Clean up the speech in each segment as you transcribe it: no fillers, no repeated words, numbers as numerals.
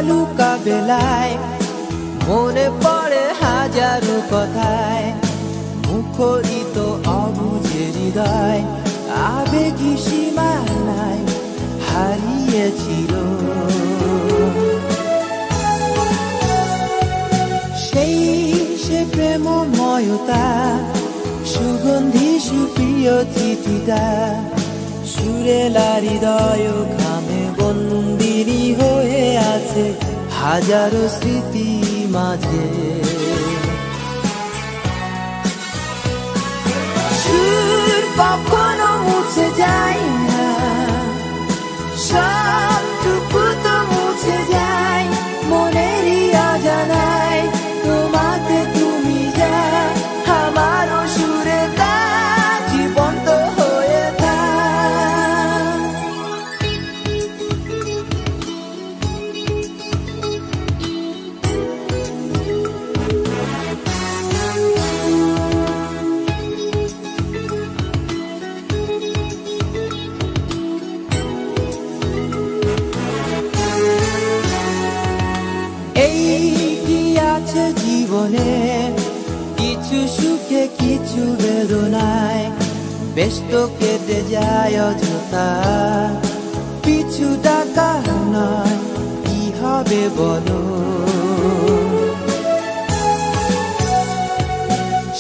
Luka বেলায় মনে পড়ে হাজারো কথায়, মুখরিত অবুঝে হৃদয় আবেগী সীমা নাই হারিয়েছিল। সেই সে প্রেমময়তা, সুগন্ধি সুপ্রিয় চিঠিটা, সুরেলা হৃদয় ঘামে বন্দিনী হয়ে আছে হাজারো স্মৃতি মাঝে। সুর কখনো মুছে যায় না, সবটুকু তো মুছে যায় মনেরই অজানায়। তোমাকে তুমি যা আমারও সুরে তা জীবন্ত হয়ে থাক। এই কি আছে জীবনে, কিছু সুখে কিছু বেদনায়, ব্যস্ত কেটে যায় অযথা, পিছু ডাকা নয় কি হবে বলো।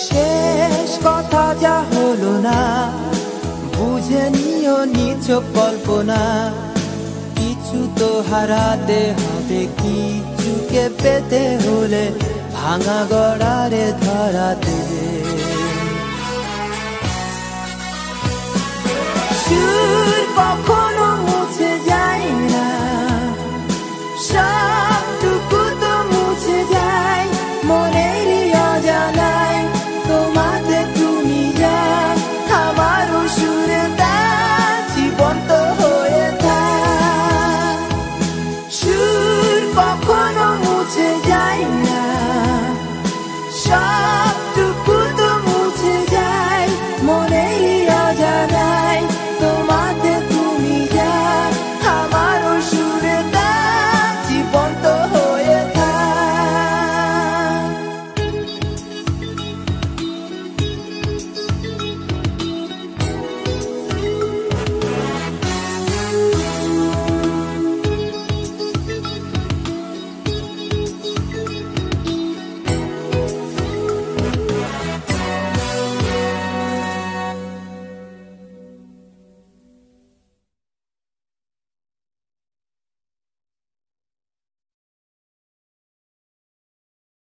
শেষ কথা যা হলো না, বুঝে নিও নিজ কল্পনা, কিছু তো হারাতে হবে, কিছুকে পেতে হলে ভাঙা গড়ারে ধরাতে।